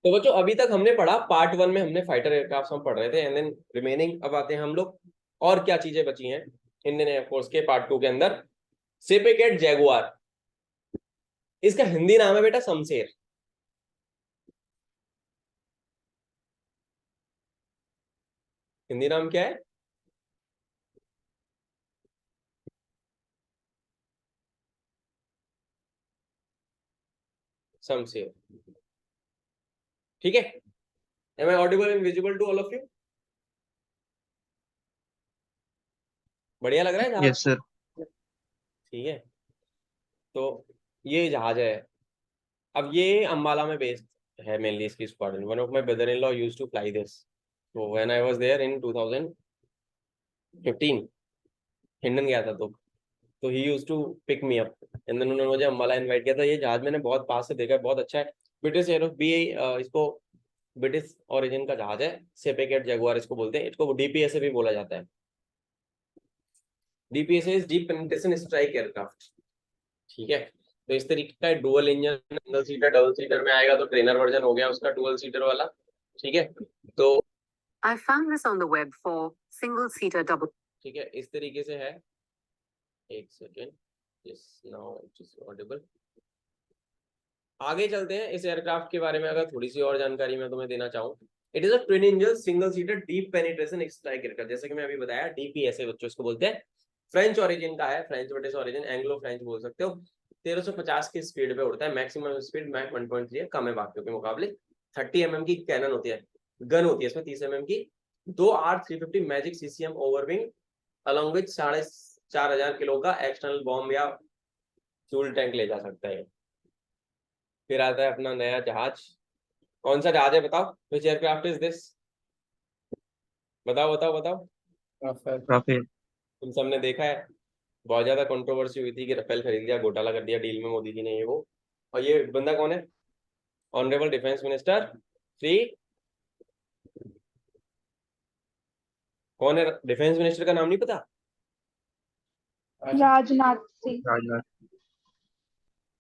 तो बच्चों अभी तक हमने पढ़ा, पार्ट 1 में हमने फाइटर एयरक्राफ्ट हम पढ़ रहे थे, एंड देन रिमेनिंग अब आते हैं हम लोग और क्या चीजें बची हैं इंडियन एयरफोर्स के पार्ट 2 के अंदर। सेपेकेट जैगुआर, इसका हिंदी नाम है बेटा शमशेर। हिंदी नाम क्या है? शमशेर। ठीक है, am I audible and visible to all of you? बढ़िया लग रहा है जहाज? Yes sir. ठीक है, तो ये जहाज है, अब ये अंबाला में बेस्ड है मेनली इसकी squadron. One of my brother in law used to fly this, तो when I was there in 2015, Hindon गया था तो he used to pick me up, and then उन्होंने मुझे अंबाला इनवाइट किया था। ये जहाज मैंने बहुत पास से देखा है, बहुत अच्छा है। ब्रिटिश एयरो बी, इसको ब्रिटिश ओरिजिन का जहाज है, सेपेकेट जगुआर इसको बोलते हैं। इसको डीपीएसए भी बोला जाता है। DPSA is deep penetration strike aircraft. ठीक है, तो इस तरीके का dual engine, single seater double seater में आएगा, तो ट्रेनर वर्जन हो गया उसका डुअल सीटर वाला। ठीक है, तो I found this on the web for single seater double. ठीक है, इस तरीके से है। एक second, yes now it is Audible. आगे चलते हैं इस एयरक्राफ्ट के बारे में, अगर थोड़ी सी और जानकारी मैं तुम्हें देना चाहूँ। It is a twin engine single seater deep penetration strike aircraft, जैसे कि मैं अभी बताया डीपीएसए बच्चों इसको बोलते हैं। फ्रेंच ओरिजिन का है, French British origin, Anglo French बोल सकते हो। 1350 की स्पीड पे उड़ता है, मैक्सिमम स्पीड मैक 1.3 है, कम है बाकियों के मुकाबले। 30 mm की कैनन होती है, गन होती है इसमें 30 mm की। 2R350 Magic CCM overwing along with 4500 kilo का एक्सटर्नल बॉम्ब या फ्यूल टैंक ले जा सकता है। फिर आता है अपना नया जहाज। कौन सा जहाज है बताओ? विच एयरक्राफ्ट इज दिस? बताओ बताओ बताओ। राफेल। तुम सबने देखा है, बहुत ज्यादा कंट्रोवर्सी हुई थी कि राफेल खरीद लिया, घोटाला कर दिया डील में मोदी जी ने, ये वो। और ये बंदा कौन है? ऑनरेबल डिफेंस मिनिस्टर श्री, कौन है डिफेंस मिनिस्टर का नाम नहीं पता? राजनाथ सिंह। राजनाथ।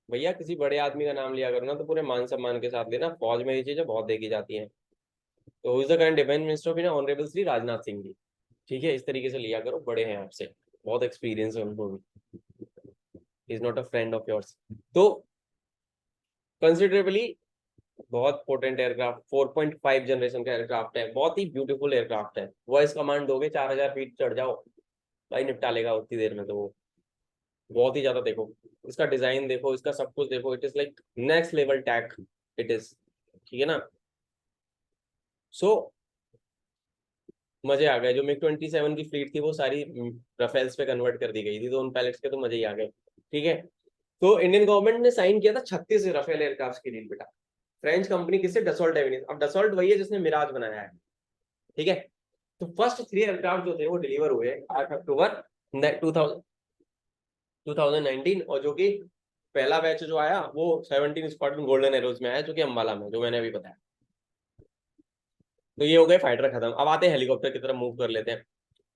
भैया किसी बड़े आदमी का नाम लिया करो ना तो पूरे मान सम्मान के साथ लेना, फौज में ये चीजें बहुत देखी जाती हैं। तो is the current defence minister of India honourable Shri Rajnath Singh ji. ठीक है, इस तरीके से लिया करो, बड़े हैं आपसे, बहुत एक्सपीरियंस है उनको भी। Is not a friend of yours. तो कंसिडरेबली बहुत पोटेंट एयरक्राफ्ट, 4.5 जनरेशन का एयरक्राफ्ट है, बहुत ही ब्यूटीफुल एयरक्राफ्ट है। वॉइस कमांड दोगे 4000 फीट चढ़ जाओ, भाई निपटा लेगा उतनी देर में। तो वो बहुत ही ज्यादा, देखो इसका डिजाइन देखो, इसका सब कुछ देखो, it is like next level tech it is. ठीक है ना? सो मजे आ गए। जो मिग 27 की फ्लीट थी वो सारी राफेल्स पे कन्वर्ट कर दी गई थी, तो उन पायलट्स के तो मजे ही आ गए। ठीक है, तो इंडियन गवर्नमेंट ने साइन किया था 36 राफेल एयरक्राफ्ट की डील बेटा। फ्रेंच कंपनी किससे? डसॉल्ट एविनिस। अब डसॉल्ट वही है जिसने मिराज बनाया है। ठीक है, तो फर्स्ट 3 एयरक्राफ्ट जो थे वो डिलीवर हुए 8 अक्टूबर 2019, और जो कि पहला बैच जो आया वो 17 स्क्वाड्रन गोल्डन एरोज में आया, जो कि अंबाला में, जो मैंने अभी बताया। तो ये हो गए फाइटर खत्म। अब आते हैं हेलीकॉप्टर की तरफ, मूव कर लेते हैं।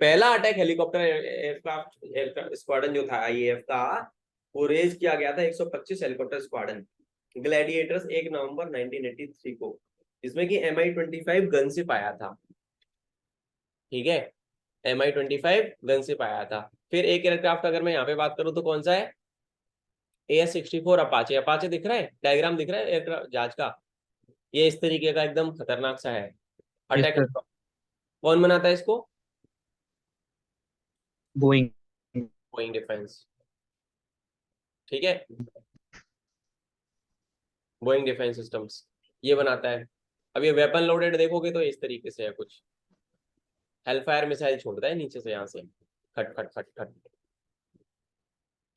पहला अटैक हेलीकॉप्टर एयरक्राफ्ट स्क्वाड्रन जो था आईएएफ का, वो रेज किया गया था 125 हेलीकॉप्टर स्क्वाड्रन ग्लैडिएटर्स 1 नवंबर 1983 को, जिसमें कि MI-25 गनशिप आया था। ठीक है, MI-25 गनशिप आया था। फिर एक एयरक्राफ्ट अगर मैं यहाँ पे बात करूँ तो कौन सा है? AS-64 Apache. अपाचे दिख रहा है, डायग्राम दिख रहा है एयरक्राफ्ट जहाज का? ये इस तरीके का एकदम खतरनाक सा है यस अटैक। सर। कौन बनाता है इसको? बोइंग। Boeing defence. ठीक है, बोइंग डिफेंस सिस्टम्स ये बनाता है। अब ये वेपन लोडेड देखोगे तो इस तरीके से है कुछ, हेलफायर मिसाइल छोड़ता है नीचे से, यहाँ से खट खट खट खट।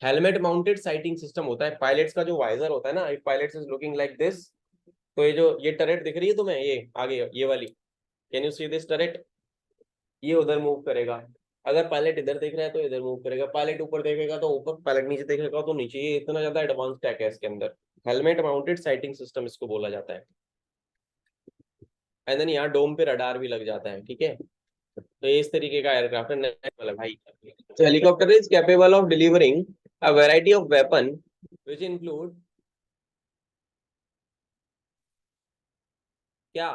हेलमेट माउंटेड साइटिंग सिस्टम होता है। पायलट्स का जो वाइजर होता है ना, if pilots is looking like this, तो ये जो ये टरेट दिख रही है तुम्हें, ये आगे ये वाली, can you see this turret? ये उधर मूव करेगा। अगर पायलट इधर देख रहा है तो इधर मूव करेगा, पायलट ऊपर देखेगा तो ऊपर, पायलट नीचे देखेगा तो नीचे। ये इतना ज्यादा एडवांस टेक है इसके अंदर। हेलमेट माउंटेड साइटिंग सिस्टम इसको बोला जाता है। एंड देन यहाँ डोम पे रडार भी लग जाता है। ठीक है, तो ये इस तरीके का एयरक्राफ्ट है वाला भाई। तो helicopter is capable of delivering a variety of weapon which include क्या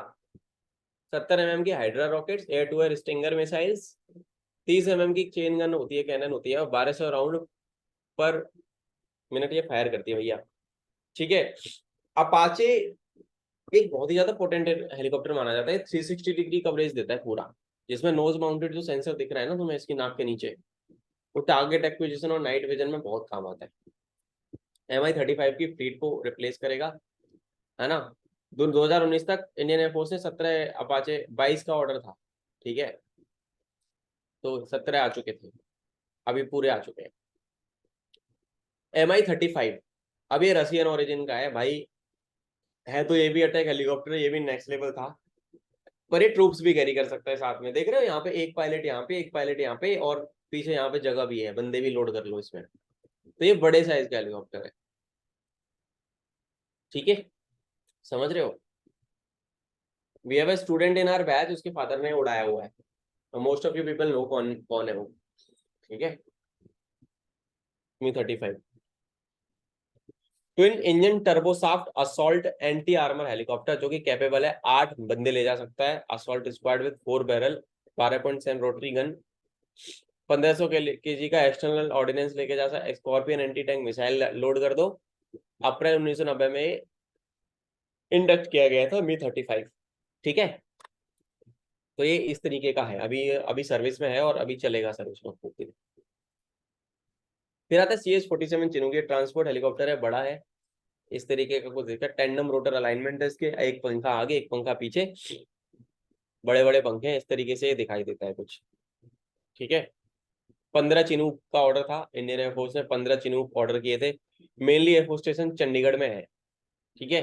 70 mm की hydra rockets, air to air stinger missiles, 30 mm की चेन गन होती है, कैनन होती है, और 1200 राउंड पर मिनट ये फायर करती है भैया। ठीक है। अपाचे एक बहुत ही ज्यादा पोटेंट हेलीकॉप्टर माना जाता है, 360 डिग्री कवरेज देता है पूरा, जिसमें नोज माउंटेड जो सेंसर दिख रहा है ना तुम्हें इसकी नाक के नीचे, वो टारगेट एक्विजिशन और नाइट विजन में बहुत काम आता है। MI-35 की फ्लीट को रिप्लेस करेगा, है ना। 2019 तक इंडियन एयरफोर्स ने 17 अपाचे 22 का ऑर्डर था, ठीक है, तो 17 आ चुके थे, अभी पूरे आ चुके हैं। MI-35 अब ये रशियन ओरिजिन का है भाई, है तो ये भी अटैक हेलीकॉप्टर, ये भी नेक्स्ट लेवल था, पर ये ट्रूप्स भी कैरी कर सकता है साथ में। देख रहे हो यहाँ पे एक पायलट, यहाँ पे एक पायलट, यहाँ पे, और पीछे यहाँ पे जगह भी है, बंदे भी लोड कर लो इसमें, तो ये बड़े साइज का हेलीकॉप्टर है। ठीक है, समझ रहे हो। We have a student in our batch, उसके फादर ने उड़ाया हुआ है, most of you people know कौन कौन है वो। ठीक है, Mi-35 twin engine turboshaft assault anti armour helicopter, जो कि कैपेबल है 8 बंदे ले जा सकता है। Assault squad with 4 barrel, 12.7 rotary gun, 1500 kg का एक्सटर्नल ऑर्डिनेंस लेके जा सकता है। Scorpion anti tank missile load कर दो। अप्रैल 1990 में इंडक्ट किया गया था Mi-35। ठीक है, तो ये इस तरीके का है, अभी अभी सर्विस में है और अभी चलेगा सर्विस में खूब दिन। फिर आता है CH-47 चिनूक, ये ट्रांसपोर्ट हेलीकॉप्टर है, बड़ा है, इस तरीके का कुछ देखा, टेंडम रोटर अलाइनमेंट है इसके, एक पंखा आगे एक पंखा पीछे, बड़े बड़े पंखे हैं, इस तरीके से दिखाई देता है कुछ। ठीक है, 15 चिनूक का ऑर्डर था, इंडियन एयरफोर्स ने 15 चिनूक ऑर्डर किए थे। मेनली एयरफोर्स स्टेशन चंडीगढ़ में है। ठीक है,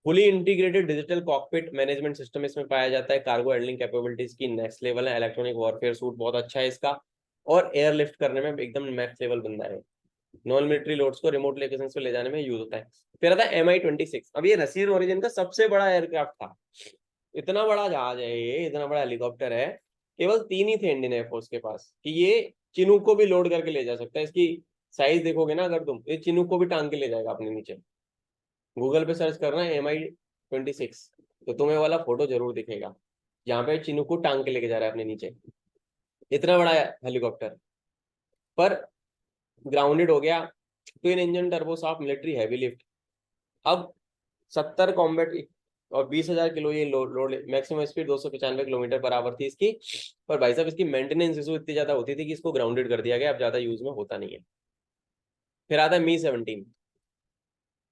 fully integrated digital cockpit management system इसमें पाया जाता है। कार्गो हैंडलिंग कैपेबिलिटीज की नेक्स्ट लेवल है। इलेक्ट्रॉनिक वॉरफेयर सूट बहुत अच्छा है इसका, और एयर लिफ्ट करने में एकदम नेक्स्ट लेवल बंदा है। नॉन मिलिट्री लोड्स को रिमोट लोकेशन पे ले जाने में यूज होता है। फिर आता है MI-26, अब ये रशियन ओरिजिन का सबसे बड़ा एयरक्राफ्ट था। इतना बड़ा जहाज है ये, इतना बड़ा हेलीकॉप्टर है, केवल 3 ही थे इंडियन एयरफोर्स के पास कि ये चिनूक को भी लोड करके ले जा सकता है। इसकी साइज देखोगे ना अगर तुम, ये चिनूक को भी टांग के ले जाएगा अपने नीचे। गूगल पे सर्च करना है MI-26, तो तुम्हें वाला फोटो जरूर दिखेगा जहाँ पे चिनूक को टांग के लेके जा रहा है अपने नीचे। इतना बड़ा हेलीकॉप्टर, पर ग्राउंडेड हो गया। Twin engine turboshaft military heavy lift, अब 70 कॉम्बैट और 20,000 किलो ये load, maximum speed 295 kilometre per hour थी इसकी। पर भाई साहब इसकी मेंटेनेंस इशू इतनी ज्यादा होती थी कि इसको ग्राउंडेड कर दिया गया, अब ज्यादा यूज में होता नहीं है। फिर आता है Mi-17,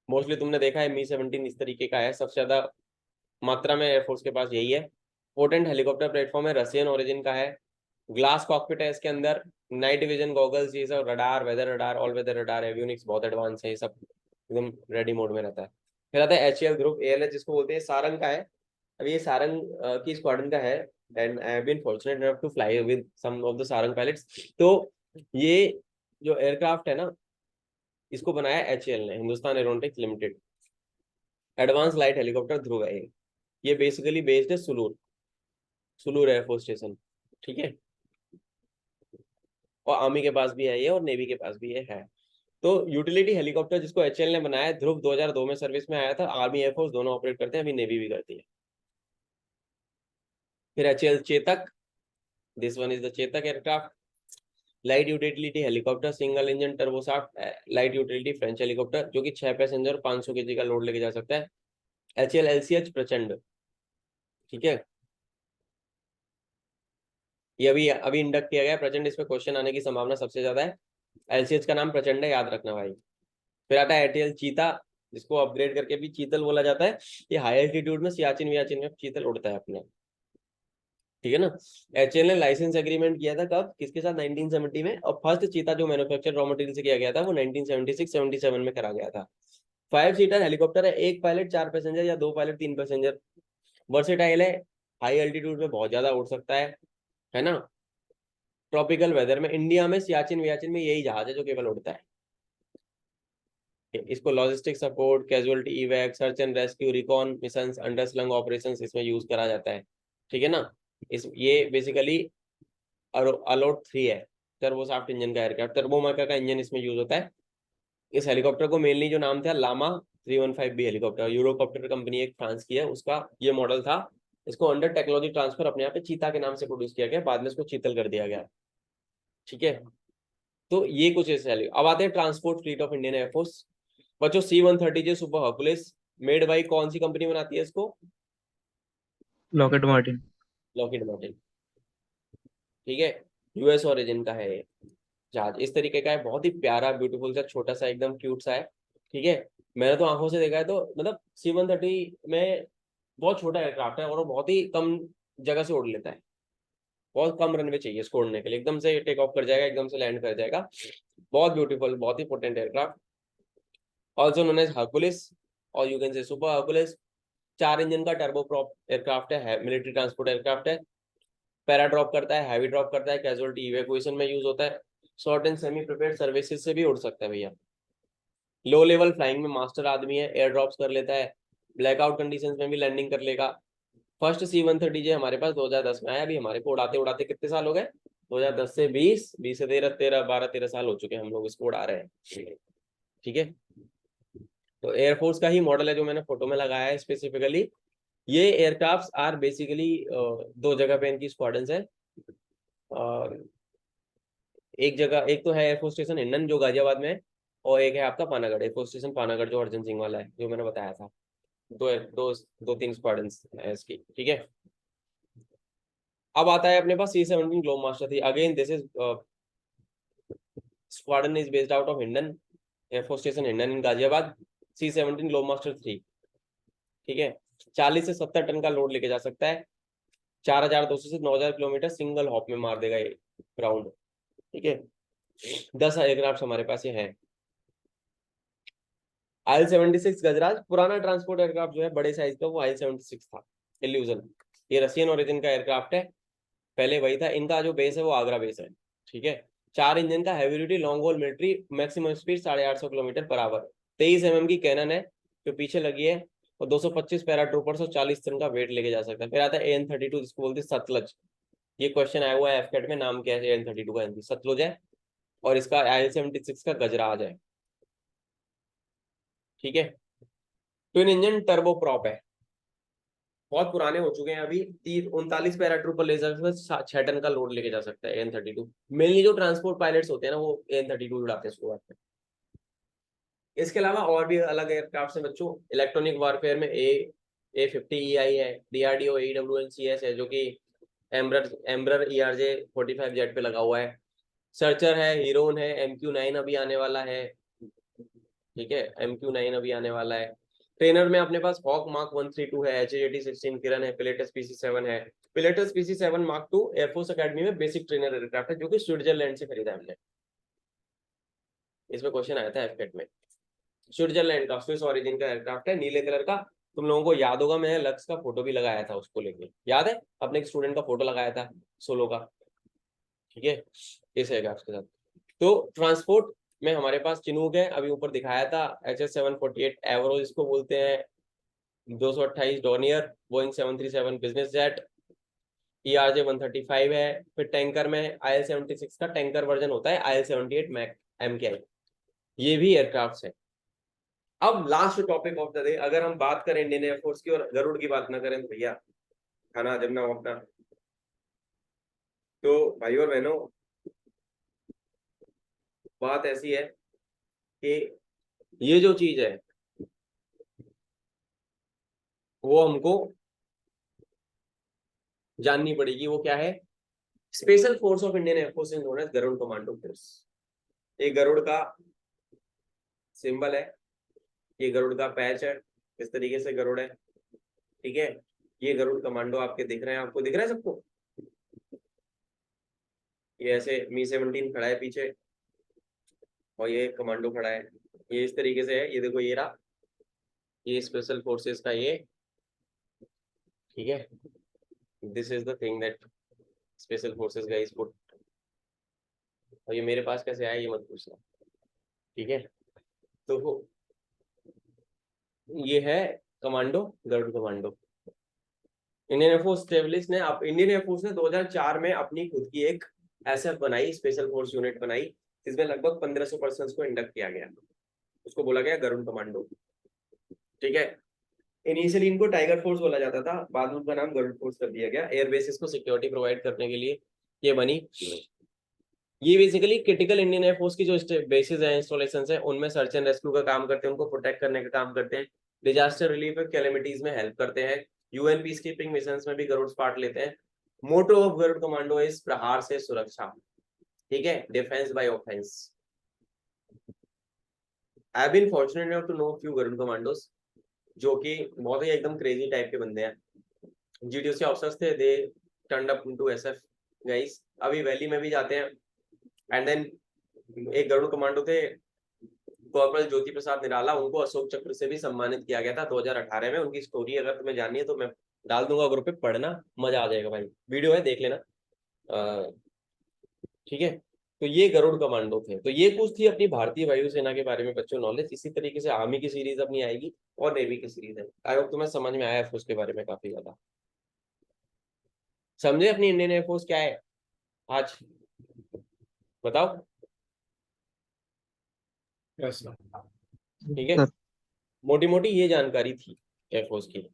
मोस्टली तुमने देखा है Mi-17 इस तरीके का है, सबसे ज्यादा मात्रा में एयरफोर्स के पास यही है। पोटेंट हेलीकॉप्टर प्लेटफॉर्म है, रशियन ओरिजिन का है। ग्लास कॉकपिट है इसके अंदर, नाइट विजन गॉगल्स, ये सब, radar, weather radar, all weather radar, avionics बहुत एडवांस है, ये सब एकदम रेडी मोड में रहता है। फिर आता है HAL ग्रुप, ALH जिसको बोलते हैं, सारंग का है। अब ये सारंग की स्क्वाड्रन का है, and I have been fortunate enough to fly with some of the Sarang pilots. तो ये जो एयरक्राफ्ट है ना, इसको बनाया HAL ने, Hindustan aeronautics limited. Advance light helicopter Dhruv है ये बेसिकली बेस्ड है सुलूर, सुलूर एयरफोर्स स्टेशन। ठीक है, और आर्मी के पास भी है ये, और नेवी के पास भी ये है। तो यूटिलिटी हेलीकॉप्टर जिसको HAL ने बनाया, ध्रुव 2002 में सर्विस में आया था। आर्मी एयरफोर्स दोनों ऑपरेट करते हैं, अभी नेवी भी करती है। फिर HAL Chetak, this one is the Chetak aircraft, light utility helicopter, single engine turboshaft light utility French helicopter, जो कि 6 पैसेंजर 500 kg का लोड लेके जा सकता है। HAL LCH प्रचंड, ठीक है, ये अभी अभी इंडक्ट किया गया है प्रचंड, इस पे क्वेश्चन आने की संभावना सबसे ज्यादा है। LCH का नाम प्रचंड है, याद रखना भाई। फिर आता है HAL चीता, जिसको अपग्रेड करके भी चीतल बोला जाता है। ये हाई एल्टीट्यूड में सियाचिन वियाचिन में चीतल उड़ता है अपने, ठीक है ना। HAL ने लाइसेंस एग्रीमेंट किया था कब, किसके साथ, 1970 में, और फर्स्ट चीता जो मैन्युफैक्चर रॉ मटेरियल से किया गया था वो 1976-77 में करा गया था। 5 सीटर हेलीकॉप्टर है, 1 पायलट 4 पैसेंजर या 2 पायलट 3 पैसेंजर, वर्सेटाइल है, हाई एल्टीट्यूड में बहुत ज्यादा उड़ सकता है ना। ट्रॉपिकल वेदर में, इंडिया में सियाचिन वियाचिन में यही जहाज है जो केवल उड़ता है। इसको logistic support, casualty evac, search and rescue, recon missions, underslung operations इसमें यूज करा जाता है। ठीक है ना। ये बेसिकली अलोट 3 है, टर्बोसॉफ्ट इंजन का एयरक्राफ्ट, टर्बोमाका का इंजन इसमें यूज होता है। इस हेलीकॉप्टर को मेनली जो नाम था Lama 315B helicopter, Eurocopter company एक फ्रांस की है, उसका ये मॉडल था। इसको अंडर टेक्नोलॉजी ट्रांसफर अपने यहाँ पे चीता के नाम से प्रोड्यूस किया गया, बाद में इसको चीतल कर दिया गया। ठीक है, तो ये कुछ ऐसे है। अब आते हैं transport fleet of Indian air force. बच्चों C-130J super Hercules made by कौन सी कंपनी बनाती है इसको? Lockheed Martin. Lockheed Martin. ठीक है, यूएस ओरिजिन का है ये जहाज। इस तरीके का है, बहुत ही प्यारा ब्यूटीफुल सा, छोटा सा, एकदम क्यूट सा है। ठीक है, मैंने तो आंखों से देखा है, तो मतलब C-130 में बहुत छोटा एयरक्राफ्ट है और वो बहुत ही कम जगह से उड़ लेता है। बहुत कम रनवे चाहिए इसको उड़ने के लिए, एकदम से टेक ऑफ कर जाएगा, एकदम से लैंड कर जाएगा। बहुत ब्यूटीफुल, बहुत ही potent aircraft, also known as Hercules और you can say super Hercules. 4 engine का टर्बो प्रॉप एयरक्राफ्ट है, मिलिट्री ट्रांसपोर्ट एयरक्राफ्ट है। पैरा ड्रॉप करता है, हैवी ड्रॉप करता है, कैजुअलिटी इवैक्यूएशन में यूज होता है। Short and semi prepared services से भी उड़ सकता है भैया। लो लेवल फ्लाइंग में मास्टर आदमी है, एयर ड्रॉप्स कर लेता है, ब्लैकआउट कंडीशंस में भी लैंडिंग कर लेगा। फर्स्ट C-130J हमारे पास 2010 में आया, अभी हमारे को उड़ाते उड़ाते कितने साल हो गए? 2010 से 20, 20 से 12 साल हो चुके हैं हम लोग इसको उड़ा रहे हैं। ठीक है, तो एयरफोर्स का ही मॉडल है जो मैंने फोटो में लगाया है स्पेसिफिकली। ये एयरक्राफ्ट आर बेसिकली 2 जगह पे इनकी स्क्वाड्रंस है। और एक जगह, एक तो है एयरफोर्स स्टेशन हिंडन जो गाजियाबाद में है, और एक है आपका पानागढ़ एयरफोर्स स्टेशन पानागढ़ जो अर्जन सिंह वाला है, जो मैंने बताया था। दो तीन स्क्वाड्रंस है इसकी। ठीक है, अब आता है अपने पास C-17 ग्लोब मास्टर थी। Again this is squadron is based out of Hindon air force station Hindon in Ghaziabad. C-17 globe master 3। ठीक है, 40 से 70 टन का लोड लेके जा सकता है। 4200 से 9000 किलोमीटर सिंगल हॉप में मार देगा ये ग्राउंड। ठीक है, 10 एयरक्राफ्ट हमारे पास ये हैं। IL-76 गजराज पुराना ट्रांसपोर्ट एयरक्राफ्ट जो है बड़े साइज का, वो IL-76 था। इल्यूजन, ये रशियन ओरिजिन का एयरक्राफ्ट है, पहले वही था। इनका जो बेस है वो आगरा बेस है। ठीक है, 4 इंजन का heavy duty long haul military, maximum speed 850 kilometre per hour. 23 mm की कैनन है जो पीछे लगी है, और 225 पैराट्रूपर्स और 40 टन का वेट लेके जा सकता है। फिर आता है AN-32 जिसको बोलते हैं सतलज। ये क्वेश्चन आया हुआ है एफकेट में, नाम क्या है AN-32 का? आंसर सतलुज है, और इसका IL-76 का गजराज है। ठीक है, ट्विन इंजन टर्बो प्रॉप है, बहुत पुराने हो चुके हैं अभी। 39 पैराट्रूपर लेजर से 6 टन का लोड लेके जा सकता है AN-32। मेनली जो ट्रांसपोर्ट पायलट्स होते हैं ना, वो AN-32 उड़ाते हैं शुरुआत में। इसके अलावा और भी अलग एयरक्राफ्ट हैं बच्चों। इलेक्ट्रॉनिक वारफेयर में A-50EI है, DRDO AWNCS है जो कि एम्ब्रर ERJ-45 जेट पे लगा हुआ है। सर्चर है, हीरोन है, MQ-9 अभी आने वाला है। ठीक है, MQ-9 अभी आने वाला है। ट्रेनर में अपने पास हॉक मार्क 132 है, HAT-16 किरण है, पिलेटस PC-7 है। पिलेटस PC-7 मार्क 2 एयरफोर्स अकेडमी में बेसिक ट्रेनर एयरक्राफ्ट है जो कि स्विट्जरलैंड से खरीदा हमने। इसमें क्वेश्चन आया था एफकेट में। स्विट्जरलैंड का, स्विस ओरिजिन का एयरक्राफ्ट है, नीले कलर का। तुम लोगों को याद होगा, मैंने लक्स का फोटो भी लगाया था उसको लेके, याद है? अपने एक स्टूडेंट का फोटो लगाया था सोलो का। ठीक है, इस एयरक्राफ्ट के साथ। तो ट्रांसपोर्ट में हमारे पास चिनूक है, अभी ऊपर दिखाया था। HS-748 एवरो जिसको बोलते हैं, 228 Dornier, Boeing 737 business jet, ERJ-135 है। फिर टैंकर में IL-76 का टैंकर वर्जन होता है, IL-78 मैक MKI। ये भी एयरक्राफ्ट है। अब last topic of the day, अगर हम बात करें इंडियन एयरफोर्स की और गरुड़ की बात ना करें तो भैया खाना हजम ना हो अपना। तो भाई और बहनों, बात ऐसी है कि ये जो चीज है वो हमको जाननी पड़ेगी। वो क्या है? Special force of Indian air force is known as Garud commando force. ये गरुड़ का सिंबल है, ये गरुड़ का पैच है, इस तरीके से गरुड़ है। ठीक है, ये गरुड़ कमांडो आपके दिख रहे हैं, आपको दिख रहा है सबको? ये ऐसे Mi-17 खड़ा है पीछे, और ये कमांडो खड़ा है, ये इस तरीके से है। ये देखो, ये रहा, ये स्पेशल फोर्सेस का ये। ठीक है, this is the thing that special forces guys put. और ये मेरे पास कैसे आया ये मत पूछना। ठीक है, तो ये है commando, Garud commando. Indian air force establish ने, इंडियन एयरफोर्स ने 2004 में अपनी खुद की एक SF बनाई, स्पेशल फोर्स यूनिट बनाई, जिसमें लगभग 1500 पर्सन को इंडक्ट किया गया। उसको बोला गया गरुड़ कमांडो। ठीक है। इनिशियली इनको टाइगर फोर्स बोला जाता था, बाद में उनका नाम गरुड़ फोर्स कर दिया गया। एयर बेसिस को सिक्योरिटी प्रोवाइड करने के लिए ये बनी। ये बेसिकली क्रिटिकल इंडियन एयरफोर्स की जो बेसिस है, इंस्टॉलेशन है, उनमें सर्च एंड रेस्क्यू का काम करते हैं, उनको प्रोटेक्ट करने का काम करते हैं, डिजास्टर रिलीफ और कैलेमिटीज में हेल्प करते हैं, यूएन पीस कीपिंग मिशंस में भी गरुड़ पार्ट लेते हैं। Motto of Garud commando is प्रहार से सुरक्षा, ठीक है, defence by offence. I have been fortunate enough to know few Garud commandos जो कि बहुत ही एकदम क्रेजी टाइप के बंदे हैं। जीटीओसी ऑफिसर्स थे, दे turned up into SF guys, अभी वैली में भी जाते हैं। एंड देन एक गरुड़ कमांडो थे कॉर्पोरल ज्योति प्रसाद निराला, उनको अशोक चक्र से भी सम्मानित किया गया था 2018 में। उनकी स्टोरी अगर तुम्हें जाननी है तो मैं डाल दूंगा ग्रुप पे, पढ़ना, मजा आ जाएगा भाई, वीडियो है देख लेना। ठीक है, तो ये गरुड़ कमांडो थे। तो ये कुछ थी अपनी भारतीय वायुसेना के बारे में बच्चों नॉलेज। इसी तरीके से आर्मी की सीरीज अपनी आएगी और नेवी की सीरीज है। आई होप तुम्हें समझ में आया है उसके बारे में काफी ज्यादा। समझे अपनी इंडियन एयरफोर्स क्या है आज, बताओ। Yes sir. ठीक है, सर मोटी मोटी ये जानकारी थी एयरफोर्स की।